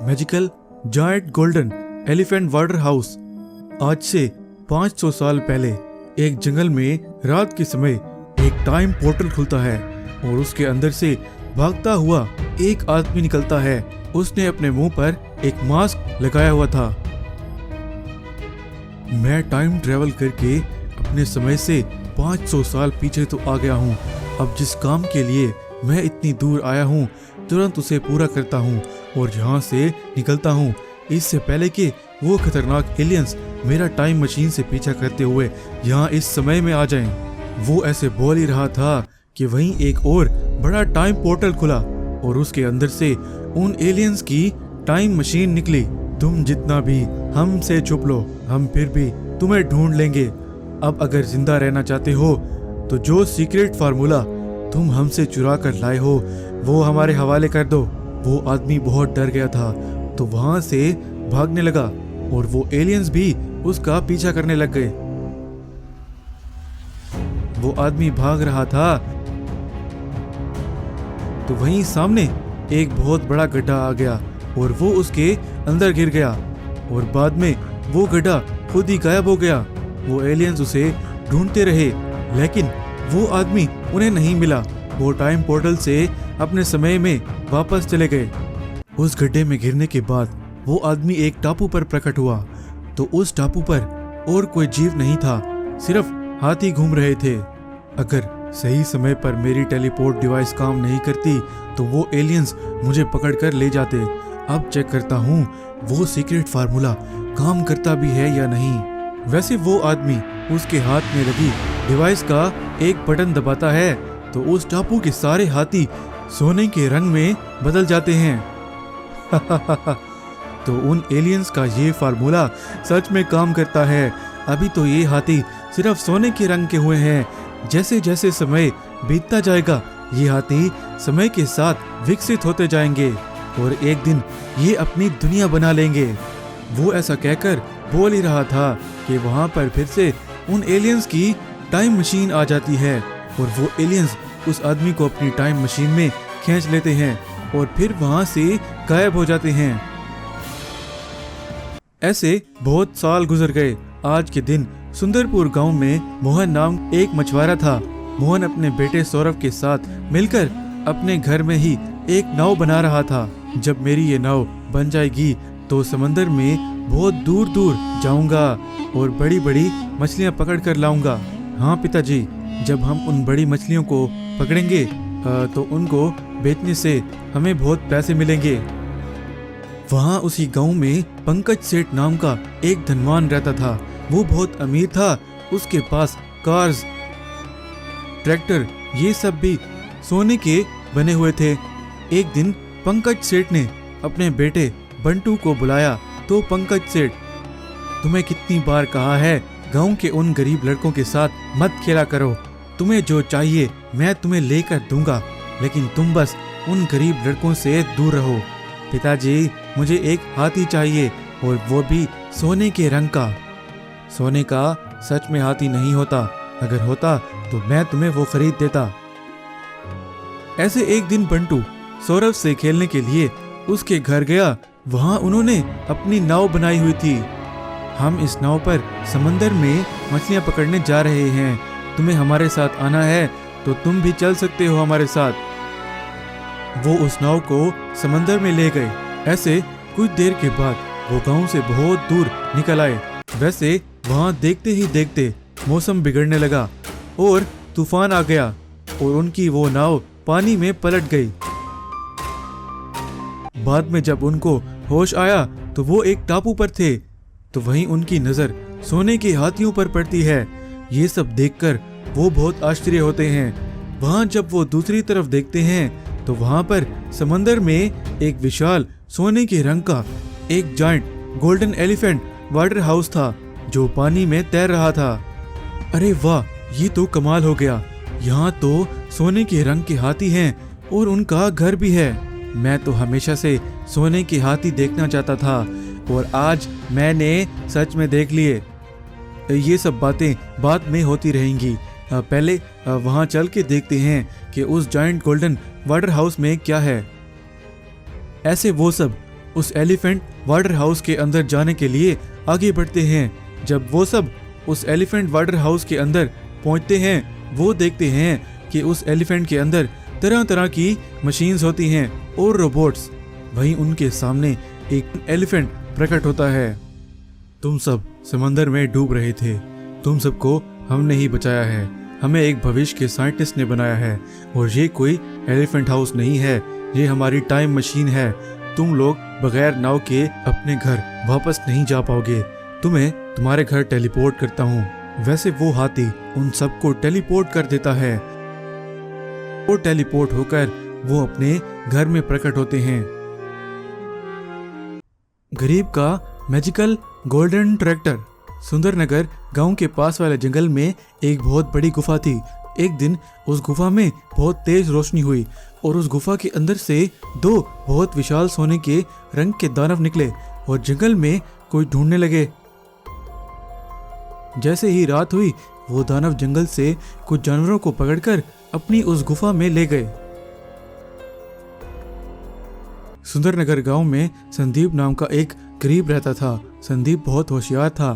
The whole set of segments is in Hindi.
Magical giant golden elephant water house. आज से 500 साल पहले एक जंगल में रात के समय एक टाइम पोर्टल खुलता है और उसके अंदर से भागता हुआ एक आदमी निकलता है। उसने अपने मुंह पर एक मास्क लगाया हुआ था। मैं टाइम ट्रेवल करके अपने समय से 500 साल पीछे तो आ गया हूँ। अब जिस काम के लिए मैं इतनी दूर आया हूँ तुरंत उसे पूरा करता हूँ और यहाँ से निकलता हूँ, इससे पहले कि वो खतरनाक एलियंस मेरा टाइम मशीन से पीछा करते हुए यहाँ इस समय में आ जाएं। वो ऐसे बोल ही रहा था कि वहीं एक और बड़ा टाइम पोर्टल खुला और उसके अंदर से उन एलियंस की टाइम मशीन निकली। तुम जितना भी हमसे छुप लो, हम फिर भी तुम्हें ढूंढ लेंगे। अब अगर जिंदा रहना चाहते हो तो जो सीक्रेट फार्मूला तुम हमसे चुरा कर लाए हो वो हमारे हवाले कर दो। वो आदमी बहुत डर गया था तो वहां से भागने लगा और वो एलियंस भी उसका पीछा करने लग गए। वो आदमी भाग रहा था तो वहीं सामने एक बहुत बड़ा गड्ढा आ गया और वो उसके अंदर गिर गया और बाद में वो गड्ढा खुद ही गायब हो गया। वो एलियंस उसे ढूंढते रहे लेकिन वो आदमी उन्हें नहीं मिला। वो टाइम पोर्टल से अपने समय में वापस चले गए। उस गड्ढे में गिरने के बाद वो आदमी एक टापू पर प्रकट हुआ तो उस टापू पर और कोई जीव नहीं था, सिर्फ हाथी घूम रहे थे। अगर सही समय पर मेरी टेलीपोर्ट डिवाइस काम नहीं करती तो वो एलियंस मुझे पकड़कर ले जाते। अब चेक करता हूँ वो सीक्रेट फार्मूला काम करता भी है या नहीं। वैसे वो आदमी उसके हाथ में लगी डिवाइस का एक बटन दबाता है तो उस टापू के सारे हाथी सोने के रंग में बदल जाते हैं। तो उन एलियंस का ये फार्मूला सच में काम करता है। अभी तो ये हाथी सिर्फ सोने के रंग के हुए हैं। जैसे जैसे समय बीतता जाएगा ये हाथी समय के साथ विकसित होते जाएंगे और एक दिन ये अपनी दुनिया बना लेंगे। वो ऐसा कहकर बोल ही रहा था कि वहां पर फिर से उन एलियंस की टाइम मशीन आ जाती है और वो एलियंस उस आदमी को अपनी टाइम मशीन में खींच लेते हैं और फिर वहां से गायब हो जाते हैं। ऐसे बहुत साल गुजर गए। आज के दिन सुंदरपुर गांव में मोहन नाम एक मछुआरा था। मोहन अपने बेटे सौरभ के साथ मिलकर अपने घर में ही एक नाव बना रहा था। जब मेरी ये नाव बन जाएगी तो समंदर में बहुत दूर दूर जाऊंगा और बड़ी बड़ी मछलियां पकड़ कर लाऊंगा। हाँ पिताजी, जब हम उन बड़ी मछलियों को पकड़ेंगे तो उनको बेचने से हमें बहुत पैसे मिलेंगे। वहाँ उसी गांव में पंकज सेठ नाम का एक धनवान रहता था। वो बहुत अमीर था। उसके पास कार्स, ट्रैक्टर ये सब भी सोने के बने हुए थे। एक दिन पंकज सेठ ने अपने बेटे बंटू को बुलाया तो पंकज सेठ, तुम्हें कितनी बार कहा है गांव के उन गरीब लड़कों के साथ मत खेला करो। तुम्हें जो चाहिए मैं तुम्हें लेकर दूंगा, लेकिन तुम बस उन गरीब लड़कों से दूर रहो। पिताजी, मुझे एक हाथी चाहिए और वो भी सोने के रंग का। सोने का सच में हाथी नहीं होता, अगर होता तो मैं तुम्हें वो खरीद देता। ऐसे एक दिन बंटू सौरभ से खेलने के लिए उसके घर गया। वहां उन्होंने अपनी नाव बनाई हुई थी। हम इस नाव पर समंदर में मछलियां पकड़ने जा रहे हैं, तुम्हें हमारे साथ आना है तो तुम भी चल सकते हो हमारे साथ। वो उस नाव को समंदर में ले गए। ऐसे कुछ देर के बाद वो गांव से बहुत दूर निकल आए। वैसे वहां देखते ही देखते मौसम बिगड़ने लगा और तूफान आ गया और उनकी वो नाव पानी में पलट गई। बाद में जब उनको होश आया तो वो एक टापू पर थे तो वहीं उनकी नजर सोने के हाथियों पर पड़ती है। ये सब देखकर वो बहुत आश्चर्य होते हैं। वहां जब वो दूसरी तरफ देखते हैं तो वहां पर समंदर में एक विशाल सोने के रंग का एक giant golden elephant water house था जो पानी में तैर रहा था। अरे वाह, ये तो कमाल हो गया। यहाँ तो सोने के रंग के हाथी हैं और उनका घर भी है। मैं तो हमेशा से सोने के हाथी देखना चाहता था और आज मैंने सच में देख लिए। ये सब बातें बाद में होती रहेंगी। पहले वहां चल के देखते हैं कि उस जायंट गोल्डन वाटर हाउस में क्या है। ऐसे वो सब उस एलिफेंट वाटर हाउस के अंदर जाने के लिए आगे बढ़ते हैं। जब वो सब उस एलिफेंट वाटर हाउस के अंदर पहुंचते हैं, वो देखते हैं कि उस एलिफेंट के अंदर तरह तरह की मशीन्स होती हैं और रोबोट्स। वहीं उनके सामने एक एलिफेंट प्रकट होता है। तुम सब समंदर में डूब रहे थे, तुम सबको हमने ही बचाया है। हमें एक भविष्य के साइंटिस्ट ने बनाया है और ये कोई एलिफेंट हाउस नहीं है, ये हमारी टाइम मशीन है। तुम लोग बगैर नाव के अपने घर वापस नहीं जा पाओगे। तुम्हें तुम्हारे घर टेलीपोर्ट करता हूँ। वैसे वो हाथी उन सबको टेलीपोर्ट कर देता है और टेलीपोर्ट होकर वो अपने घर में प्रकट होते हैं। गरीब का मैजिकल गोल्डन ट्रैक्टर। सुंदरनगर गांव के पास वाले जंगल में एक बहुत बड़ी गुफा थी। एक दिन उस गुफा में बहुत तेज रोशनी हुई और उस गुफा के अंदर से दो बहुत विशाल सोने के रंग के दानव निकले और जंगल में कोई ढूंढने लगे। जैसे ही रात हुई, वो दानव जंगल से कुछ जानवरों को पकड़कर अपनी उस गुफा में ले गए। सुंदरनगर गांव में संदीप नाम का एक गरीब रहता था। संदीप बहुत होशियार था।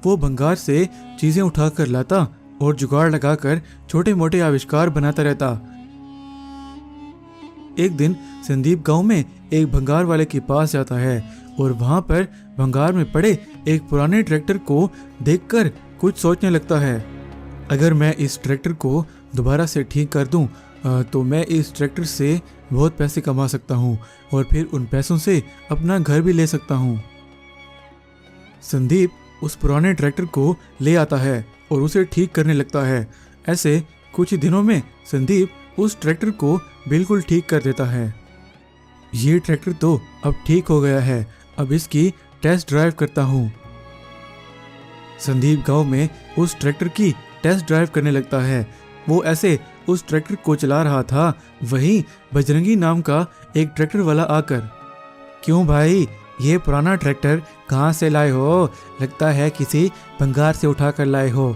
वो भंगार से चीजें उठाकर लाता और जुगाड़ लगाकर छोटे मोटे आविष्कार बनाता रहता। एक दिन संदीप गांव में एक भंगार वाले के पास जाता है और वहां पर भंगार में पड़े एक पुराने ट्रैक्टर को देखकर कुछ सोचने लगता है। अगर मैं इस ट्रैक्टर को दोबारा से ठीक कर दूं तो मैं इस ट्रैक्टर से बहुत पैसे कमा सकता हूं और फिर उन पैसों से अपना घर भी ले सकता हूं। संदीप उस पुराने ट्रैक्टर को ले आता है और उसे ठीक करने लगता है। ऐसे कुछ ही दिनों में संदीप उस ट्रैक्टर को बिल्कुल ठीक कर देता है। ये ट्रैक्टर तो अब ठीक हो गया है, अब इसकी टेस्ट ड्राइव करता हूँ। संदीप गांव में उस ट्रैक्टर की टेस्ट ड्राइव करने लगता है। वो ऐसे उस ट्रैक्टर को चला रहा था, वहीं बजरंगी नाम का एक ट्रैक्टर वाला आकर, क्यों भाई, ये पुराना ट्रैक्टर कहाँ से लाए हो? लगता है किसी भंगार से उठा कर लाए हो।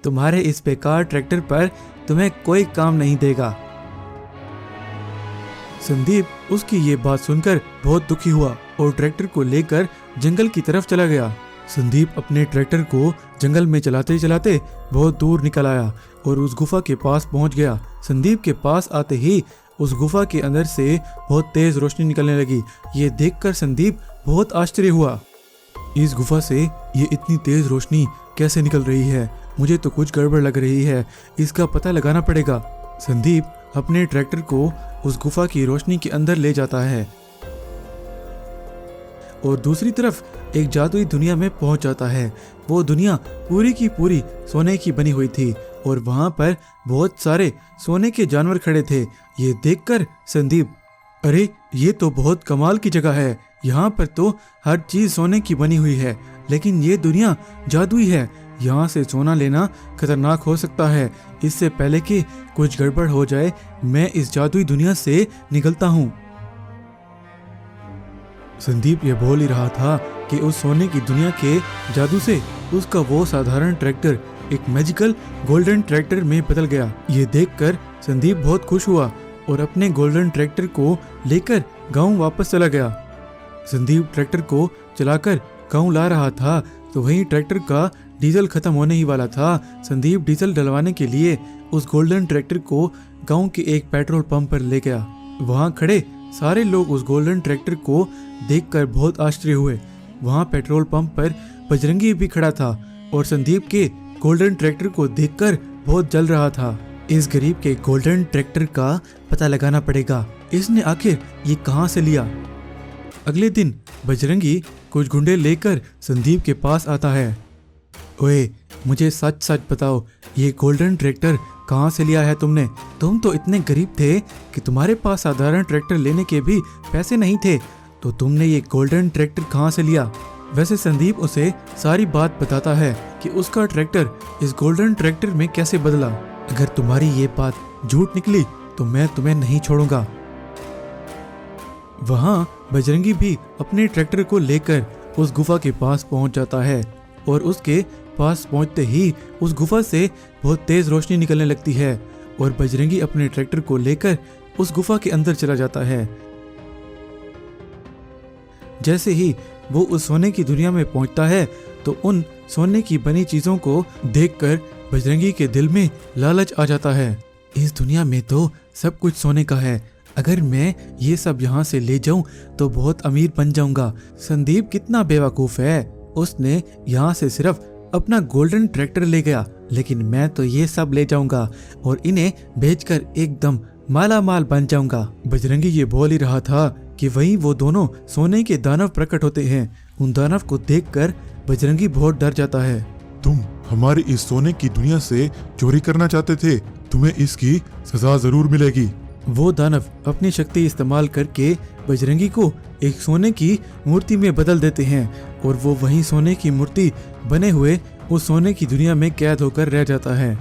तुम्हारे इस बेकार ट्रैक्टर पर तुम्हें कोई काम नहीं देगा। संदीप उसकी ये बात सुनकर बहुत दुखी हुआ और ट्रैक्टर को लेकर जंगल की तरफ चला गया। संदीप अपने ट्रैक्टर को जंगल में चलाते चलाते बहुत दूर निकल आया और उस गुफा के पास पहुंच गया। संदीप के पास आते ही उस गुफा के अंदर से बहुत तेज रोशनी निकलने लगी। ये देखकर संदीप बहुत आश्चर्य हुआ। इस गुफा से ये इतनी तेज रोशनी कैसे निकल रही है? मुझे तो कुछ गड़बड़ लग रही है, इसका पता लगाना पड़ेगा। संदीप अपने ट्रैक्टर को उस गुफा की रोशनी के अंदर ले जाता है और दूसरी तरफ एक जादुई दुनिया में पहुंच जाता है। वो दुनिया पूरी की पूरी सोने की बनी हुई थी और वहां पर बहुत सारे सोने के जानवर खड़े थे। ये देखकर संदीप, अरे ये तो बहुत कमाल की जगह है, यहाँ पर तो हर चीज सोने की बनी हुई है, लेकिन ये दुनिया जादुई है, यहाँ से सोना लेना खतरनाक हो सकता है। इससे पहले कि कुछ गड़बड़ हो जाए, मैं इस जादुई दुनिया से निकलता हूँ। संदीप ये बोल ही रहा था कि उस सोने की दुनिया के जादू से उसका वो साधारण ट्रैक्टर एक मैजिकल गोल्डन ट्रैक्टर में बदल गया। ये देखकर संदीप बहुत खुश हुआ और अपने गोल्डन ट्रैक्टर को लेकर गांव वापस चला गया। संदीप ट्रैक्टर को चलाकर गांव ला रहा था तो वहीं ट्रैक्टर का डीजल खत्म होने ही वाला था। संदीप डीजल डलवाने के लिए उस गोल्डन ट्रैक्टर को गांव के एक पेट्रोल पंप पर ले गया। वहां खड़े सारे लोग उस गोल्डन ट्रैक्टर को देखकर बहुत आश्चर्य हुए। वहां पेट्रोल पंप पर बजरंगी भी खड़ा था और संदीप के गोल्डन ट्रैक्टर को देखकर बहुत जल रहा था। इस गरीब के गोल्डन ट्रैक्टर का पता लगाना पड़ेगा, इसने आखिर ये कहां से लिया। अगले दिन बजरंगी कुछ गुंडे लेकर संदीप के पास आता है। ओए, मुझे सच सच बताओ, ये गोल्डन ट्रैक्टर कहाँ से लिया है तुमने? तुम तो इतने गरीब थे कि तुम्हारे पास साधारण ट्रैक्टर लेने के भी पैसे नहीं थे, तो तुमने ये गोल्डन ट्रैक्टर कहाँ से लिया? वैसे संदीप उसे सारी बात बताता है कि उसका ट्रैक्टर इस गोल्डन ट्रैक्टर में कैसे बदला। अगर तुम्हारी ये बात झूठ निकली तो मैं तुम्हें नहीं छोड़ूंगा। वहां बजरंगी भी अपने ट्रैक्टर को लेकर उस गुफा के पास पहुंच जाता है और उसके पास पहुंचते ही उस गुफा से बहुत तेज रोशनी निकलने लगती है और बजरंगी अपने ट्रैक्टर को लेकर उस गुफा के अंदर चला जाता है। जैसे ही वो उस सोने की दुनिया में पहुंचता है तो उन सोने की बनी चीजों को देखकर बजरंगी के दिल में लालच आ जाता है। इस दुनिया में तो सब कुछ सोने का है, अगर मैं ये सब यहाँ से ले जाऊं तो बहुत अमीर बन जाऊंगा। संदीप कितना बेवकूफ है, उसने यहाँ से सिर्फ अपना गोल्डन ट्रैक्टर ले गया, लेकिन मैं तो ये सब ले जाऊंगा और इन्हें बेचकर एकदम माला माल बन जाऊंगा। बजरंगी ये बोल ही रहा था कि वहीं वो दोनों सोने के दानव प्रकट होते हैं। उन दानव को देखकर बजरंगी बहुत डर जाता है। तुम हमारी इस सोने की दुनिया से चोरी करना चाहते थे, तुम्हें इसकी सजा जरूर मिलेगी। वो दानव अपनी शक्ति इस्तेमाल करके बजरंगी को एक सोने की मूर्ति में बदल देते हैं और वो वहीं सोने की मूर्ति बने हुए उस सोने की दुनिया में कैद होकर रह जाता है।